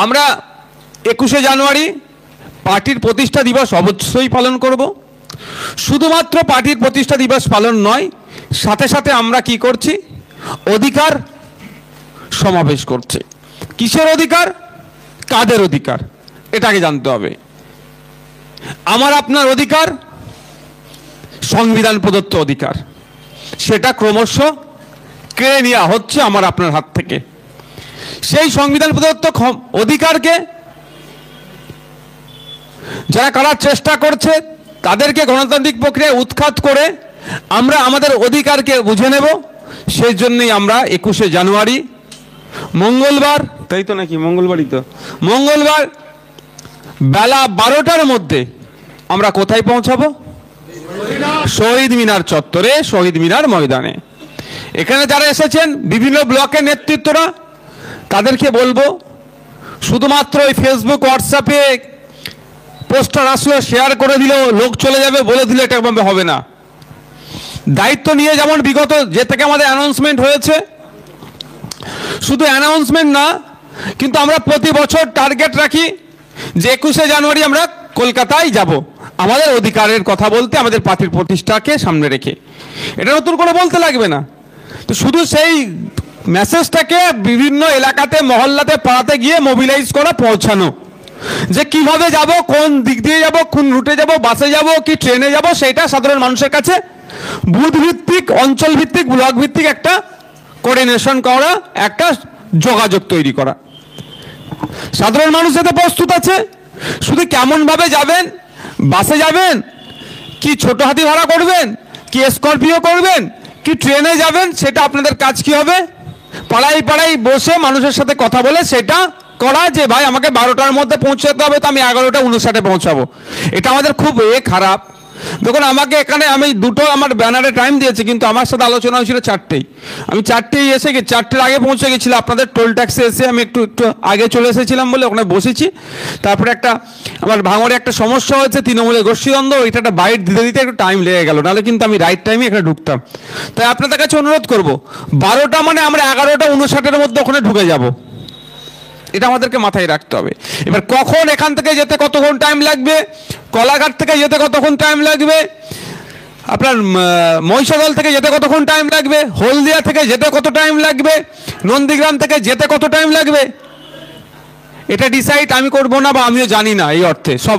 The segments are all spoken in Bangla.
আমরা 21শে জানুয়ারি পার্টির প্রতিষ্ঠা দিবস অবশ্যই পালন করব। শুধুমাত্র পার্টির প্রতিষ্ঠা দিবস পালন নয়, সাথে সাথে আমরা কি করছি, অধিকার সমাবেশ করছি। কিসের অধিকার, কাদের অধিকার, এটাকে জানতে হবে। আমার আপনার অধিকার সংবিধান প্রদত্ত অধিকার, সেটা ক্রমশ কেড়ে নেওয়া হচ্ছে আমার আপনার হাত থেকে। সেই সংবিধান প্রদত্ত অধিকারকে যারা করার চেষ্টা করছে তাদেরকে গণতান্ত্রিক প্রক্রিয়ায় উৎখাত করে আমরা আমাদের অধিকারকে বুঝে নেব। সেই জন্যই আমরা 21শে জানুয়ারি মঙ্গলবার, তাই তো নাকি, মঙ্গলবারই তো, মঙ্গলবার বেলা 12টার মধ্যে আমরা কোথায় পৌঁছাবো? শহীদ মিনার চত্বরে, শহীদ মিনার ময়দানে। এখানে যারা এসেছেন বিভিন্ন ব্লকের নেতৃত্বরা, তাদেরকে বলবো শুধুমাত্র ওই ফেসবুক হোয়াটসঅ্যাপে পোস্টার আসলো, শেয়ার করে দিলেও লোক চলে যাবে, বলে দিলে এটা হবে না। দায়িত্ব নিয়ে যেমন বিগত যে থেকে আমাদের অ্যানাউন্সমেন্ট হয়েছে, শুধু অ্যানাউন্সমেন্ট না, কিন্তু আমরা প্রতি বছর টার্গেট রাখি যে 21শে জানুয়ারি আমরা কলকাতায় যাব আমাদের অধিকারের কথা বলতে, আমাদের পার্টির প্রতিষ্ঠাকে সামনে রেখে। এটা নতুন করে বলতে লাগবে না। তো শুধু সেই মেসেজটাকে বিভিন্ন এলাকাতে, মহল্লাতে, পাড়াতে গিয়ে মোবিলাইজ করা, পৌঁছানো, যে কিভাবে যাব, কোন দিক দিয়ে যাব, কোন রুটে যাব, বাসে যাব কি ট্রেনে যাব, সেটা সাধারণ মানুষের কাছে বুথ ভিত্তিক, অঞ্চল ভিত্তিক, ব্লক ভিত্তিক একটা কোঅর্ডিনেশন করা, একটা যোগাযোগ তৈরি করা। সাধারণ মানুষ যাতে প্রস্তুত আছে, শুধু কেমন ভাবে যাবেন, বাসে যাবেন কি ছোট হাতি ভাড়া করবেন কি স্করপিও করবেন কি ট্রেনে যাবেন, সেটা আপনাদের কাজ কি হবে, পাড়ায় পাড়ায় বসে মানুষের সাথে কথা বলে সেটা করা, যে ভাই আমাকে 12টার মধ্যে পৌঁছাতে হবে, তো আমি 11:59 পৌঁছাবো। এটা আমাদের খুব খারাপ। দেখুন, আমাকে এখানে আমি দুটো আমার ব্যানারে টাইম দিয়েছি, কিন্তু আমার সাথে আলোচনা হয়েছিল 4টেই। আমি 4টেই এসে 4টের আগে পৌঁছে গেছিলাম। আপনাদের টোল ট্যাক্সে এসে আমি একটু আগে চলে এসেছিলাম বলে ওখানে বসেছি। তারপরে একটা আমার ভাঙড়ে একটা সমস্যা হয়েছে, তৃণমূলের গোষ্ঠীদ্বন্দ্ব, ওইটা একটা বাইট দিতে দিতে একটু টাইম লেগে গেল, নাহলে কিন্তু আমি রাইট টাইমে এখানে ঢুকতাম। তাই আপনাদের কাছে অনুরোধ করবো, 12টা মানে আমরা 11:59 মধ্যে ওখানে ঢুকে যাব, এটা আমাদেরকে মাথায় রাখতে হবে। এবার কখন এখান থেকে যেতে কতক্ষণ টাইম লাগবে, কলাঘাট থেকে যেতে কতক্ষণ টাইম লাগবে, আপনার মহিষাদল থেকে যেতে কতক্ষণ টাইম লাগবে, হলদিয়া থেকে যেতে কত টাইম লাগবে, নন্দীগ্রাম থেকে যেতে কত টাইম লাগবে, এটা ডিসাইড আমি করব না, বা আমিও জানি না। এই অর্থে সব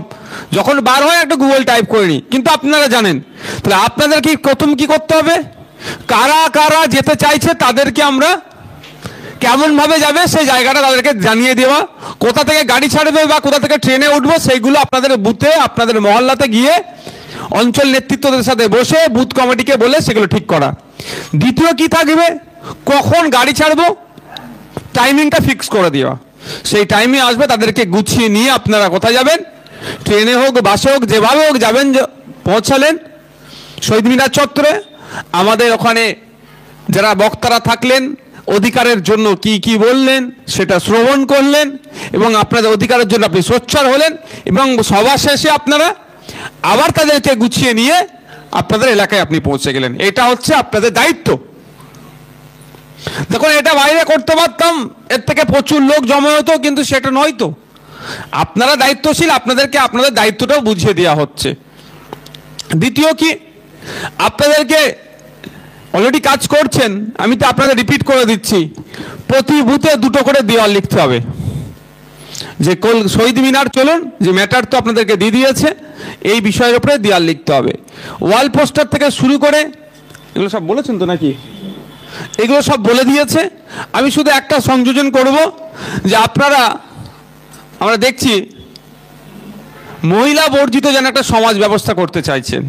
যখন বার হয় একটা গুগল টাইপ করে নিই, কিন্তু আপনারা জানেন। তাহলে আপনাদের কি প্রথম কি করতে হবে, কারা কারা যেতে চাইছে তাদেরকে আমরা কেমন ভাবে যাবে সেই জায়গাটা তাদেরকে জানিয়ে দেওয়া, কোথা থেকে গাড়ি ছাড়বে বা কোথা থেকে ট্রেনে উঠবো সেইগুলো আপনাদের বুথে, আপনাদের মহল্লাতে গিয়ে অঞ্চল নেতৃত্বদের সাথে বসে বুথ কমিটিকে বলে সেগুলো ঠিক করা। দ্বিতীয় কি থাকবে, কখন গাড়ি ছাড়বো টাইমিংটা ফিক্স করে দেওয়া, সেই টাইমে আসবে, তাদেরকে গুছিয়ে নিয়ে আপনারা কোথায় যাবেন, ট্রেনে হোক বাসে হোক যেভাবে হোক যাবেন, পৌঁছালেন শহীদ মিনার চত্বরে। আমাদের ওখানে যারা বক্তারা থাকলেন অধিকারের জন্য কি কি বললেন সেটা শ্রবণ করলেন, এবং আপনাদের অধিকারের জন্য আপনি সোচ্চার হলেন, এবং সভা শেষে আপনারা আবার তাদেরকে গুছিয়ে নিয়ে আপনাদের এলাকায় আপনি পৌঁছে গেলেন। এটা হচ্ছে আপনাদের দায়িত্ব। দেখুন, এটা বাইরে করতে পারতাম, এর থেকে প্রচুর লোক জমা হতো, কিন্তু সেটা নয় তো। আপনারা দায়িত্বশীল, আপনাদেরকে আপনাদের দায়িত্বটাও বুঝিয়ে দেওয়া হচ্ছে। দ্বিতীয় কি, আপনাদেরকে অলরেডি কাজ করছেন, আমি তো আপনাদের রিপিট করে দিচ্ছি, প্রতি বুথে 2টো করে দেওয়াল লিখতে হবে, যে শহীদ মিনার চলুন, যে ম্যাটার তো আপনাদেরকে দিয়ে দিয়েছে, এই বিষয়ের উপরে দেওয়াল লিখতে হবে। ওয়াল পোস্টার থেকে শুরু করে এগুলো সব বলেছেন তো নাকি, এগুলো সব বলে দিয়েছে। আমি শুধু একটা সংযোজন করব, যে আপনারা, আমরা দেখছি মহিলা বর্জিত যেন একটা সমাজ ব্যবস্থা করতে চাইছেন,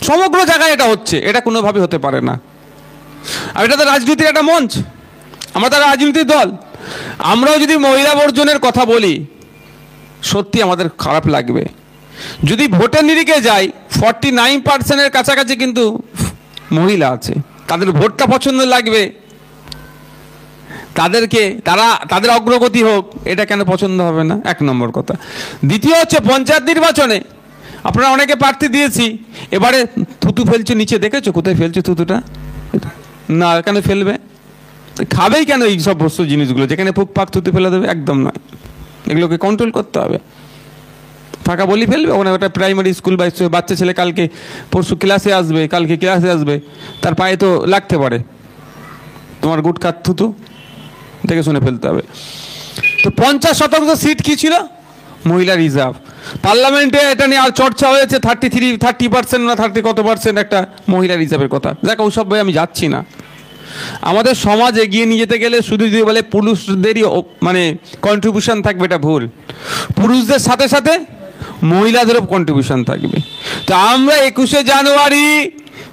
সমগ্র জায়গায় এটা হচ্ছে, এটা কোনোভাবে হতে পারে না। আর এটা তো রাজনীতির একটা মঞ্চ, আমরা তো রাজনীতির দল। আমরাও যদি মহিলা বর্জনের কথা বলি, সত্যি আমাদের খারাপ লাগবে। যদি ভোটের নিরিখে যাই, 49%-এর কাছাকাছি কিন্তু মহিলা আছে, তাদের ভোটটা পছন্দ লাগবে, তাদেরকে তাদের অগ্রগতি হোক, এটা কেন পছন্দ হবে না, 1 নম্বর কথা। দ্বিতীয় হচ্ছে পঞ্চায়েত নির্বাচনে আপনারা অনেকে প্রার্থী দিয়েছি, এবারে থুতু ফেলছে নিচে, দেখেছো কোথায় ফেলছে থুতুটা? না, এখানে ফেলবে, খাবেই কেন এই সব বস্তু জিনিসগুলো, যেখানে ফুক পাক থুতে ফেলে দেবে? একদম নয়, এগুলোকে কন্ট্রোল করতে হবে। ফাঁকা বলি ফেলবে ওখানে, ওটা প্রাইমারি স্কুল বা বাচ্চা ছেলে কালকে পরশু ক্লাসে আসবে, কালকে ক্লাসে আসবে, তার পায়ে তো লাগতে পারে তোমার গুটকা থুতু, দেখে শুনে ফেলতে হবে। তো 50% সিট কি ছিল? মহিলা রিজার্ভ। পার্লামেন্টে এটা নিয়ে আর চর্চা হয়েছে, 30% না 30 কত পার্সেন্ট একটা মহিলা রিজার্ভের কথা। দেখ ওসব আমি যাচ্ছি না। আমাদের সমাজ এগিয়ে নিয়ে যেতে গেলে শুধু যদি বলে পুরুষদেরই মানে কন্ট্রিবিউশন থাকবে, এটা ভুল। পুরুষদের সাথে সাথে মহিলাদেরও কন্ট্রিবিউশন থাকবে। তো আমরা 21শে জানুয়ারি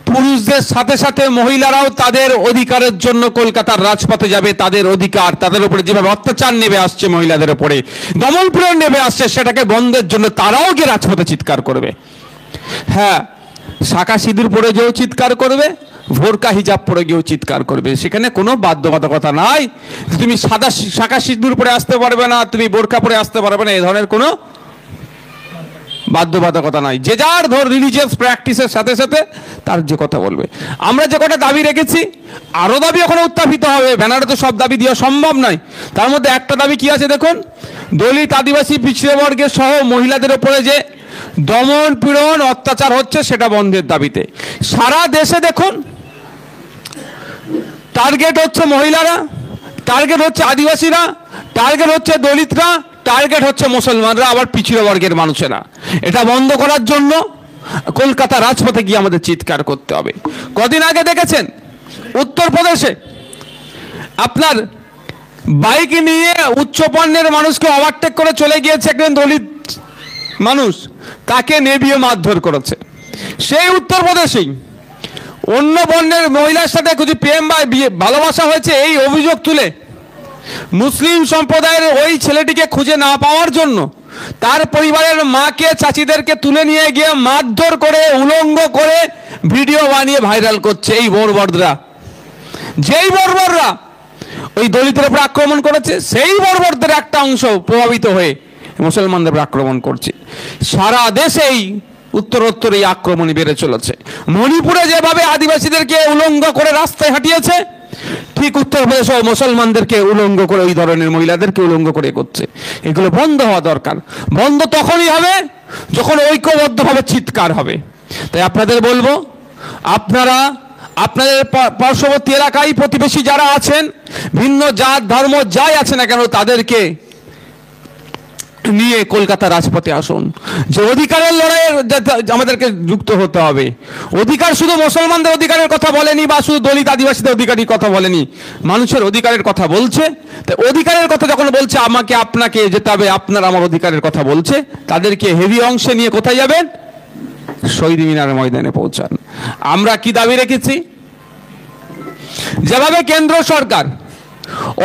পুরুষদের সাথে সাথে মহিলারাও তাদের অধিকারের জন্য কলকাতার রাজপথে যাবে। তাদের অধিকার, তাদের উপরে যেভাবে অত্যাচার নেমে আসছে, মহিলাদের উপরে দমনপীড়ন নেমে আসছে, সেটাকে বন্ধের জন্য তারাও গিয়ে রাজপথে চিৎকার করবে। হ্যাঁ, শাখা সিঁদুর পরে যেও চিৎকার করবে, ভোরকা হিজাব পরে গিয়েও চিৎকার করবে। সেখানে কোনো বাধ্যবাধকতা নাই তুমি সাদা শাখা সিঁদুর পরে আসতে পারবে না, তুমি বোরকা পরে আসতে পারবে না, এই ধরনের কোনো বাধ্যবাধকতা নাই। যে যার রিলিজিয়াস প্র্যাকটিসের সাথে সাথে তার যে কথা বলবে। আমরা যে কটা দাবি রেখেছি, আরো দাবি ওখানে উত্থাপিত হবে, ব্যানারে তো সব দাবি দেওয়া সম্ভব নয়। তার মধ্যে একটা দাবি কি আছে দেখুন, দলিত, আদিবাসী, পিছিয়ে বর্গের সহ মহিলাদের উপরে যে দমন পীড়ন অত্যাচার হচ্ছে সেটা বন্ধের দাবিতে। সারা দেশে দেখুন টার্গেট হচ্ছে মহিলারা, টার্গেট হচ্ছে আদিবাসীরা, টার্গেট হচ্ছে দলিতরা, টার্গেট হচ্ছে মুসলমানরা, আবার পিছিয়ে বর্গের মানুষেরা। এটা বন্ধ করার জন্য কলকাতা রাজপথে গিয়ে আমাদের চিৎকার করতে হবে। কদিন আগে দেখেছেন উত্তরপ্রদেশে আপনার বাইক নিয়ে উচ্চ পণ্যের মানুষকে ওভারটেক করে চলে গিয়েছে একজন দলিত মানুষ, তাকে নেভিয়ে মারধর করেছে। সেই উত্তরপ্রদেশেই অন্য বর্ণের মহিলার সাথে কিছু প্রেম বা ভালোবাসা হয়েছে, এই অভিযোগ তুলে মুসলিম সম্প্রদায়ের ওই ছেলেটিকে খুঁজে না পাওয়ার জন্য তার পরিবারের মাকে, চাচিদেরকে তুলে নিয়ে গিয়ে মারধর করে, উলঙ্গ করে ভিডিও বানিয়ে ভাইরাল করছে এই বর্বররা। যেই বর্বররা ওই দলিতের উপর আক্রমণ করেছে, সেই বর্বরদের একটা অংশ প্রভাবিত হয়ে মুসলমানদের উপর আক্রমণ করছে। সারা দেশেই উত্তরোত্তর এই আক্রমণই বেড়ে চলেছে। মণিপুরে যেভাবে আদিবাসীদেরকে উলঙ্গ করে রাস্তায় হাঁটিয়েছে, ঠিক উত্তরপ্রদেশে মুসলমানদেরকে উলঙ্গ করে, ওই ধরনের মহিলাদেরকে উলঙ্গ করে করছে। এগুলো বন্ধ হওয়া দরকার। বন্ধ তখনই হবে যখন ঐক্যবদ্ধভাবে চিৎকার হবে। তাই আপনাদের বলবো, আপনারা আপনাদের পার্শ্ববর্তী এলাকায় প্রতিবেশী যারা আছেন, ভিন্ন জাত ধর্ম যাই আছে না কেন, তাদেরকে নিয়ে কলকাতা রাজপথে আসুন। যে অধিকারের লড়াইয়ে আমাদেরকে যুক্ত হতে হবে। অধিকার শুধু মুসলমানদের অধিকারের কথা বলেনি, বা শুধু দলিত আদিবাসীদের অধিকারের কথা বলেনি, মানুষের অধিকারের কথা বলছে। তাই অধিকারের কথা যখন বলছে, আমাকে আপনাকে যেতে হবে, আপনার আমার অধিকারের কথা বলছে, তাদেরকে হেভি অংশে নিয়ে কোথায় যাবেন? শহীদ মিনার ময়দানে পৌঁছান। আমরা কি দাবি রেখেছি? যেভাবে কেন্দ্র সরকার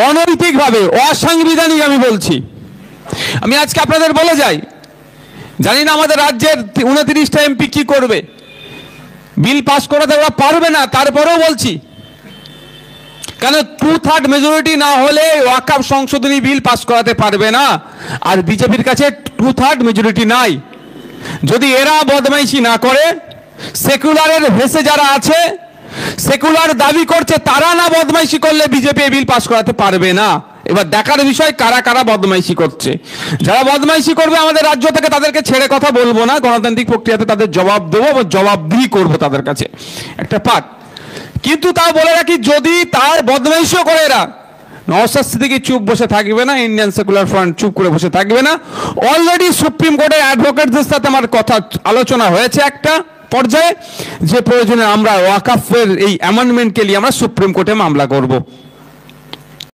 অনৈতিকভাবে, অসাংবিধানিক, আমি বলছি, আমি আজকে আপনাদের বলে যাই, জানি না আমাদের রাজ্যের 29টা এমপি কি করবে, বিল পাস করাতে ওরা পারবে না, তারপরেও বলছি, কেন 2/3 মেজরিটি না হলে ওয়াকফ সংশোধনী বিল পাস করাতে পারবে না। আর বিজেপির কাছে 2/3 মেজরিটি নাই। যদি এরা বদমাইশি না করে, সেকুলারের ভেসে যারা আছে, সেকুলার দাবি করছে, তারা না বদমাইশি করলে বিজেপি এই বিল পাস করাতে পারবে না। এবার দেখার বিষয় কারা কারা বদমাইশি করছে। যারা বদমাইশি করবে আমাদের রাজ্য থেকে, তাদেরকে ছেড়ে কথা বলবো না, গণতান্ত্রিক প্রক্রিয়াতে তাদের জবাব দেবো, জবাবদিহি করবো তাদের কাছে, একটা পাঠ। কিন্তু তা বলে রাখি, যদি তার বদমাইশিও করে এরা, নওশাদ সিদ্দিকী চুপ বসে থাকবে না, ইন্ডিয়ান সেকুলার ফ্রন্ট চুপ করে বসে থাকবে না। অলরেডি সুপ্রিম কোর্টের অ্যাডভোকেটদের সাথে আমার কথা আলোচনা হয়েছে একটা পর্যায়ে, যে প্রয়োজনে আমরা ওয়াকফের এই অ্যামেন্ডমেন্টকে নিয়ে আমরা সুপ্রিম কোর্টে মামলা করব।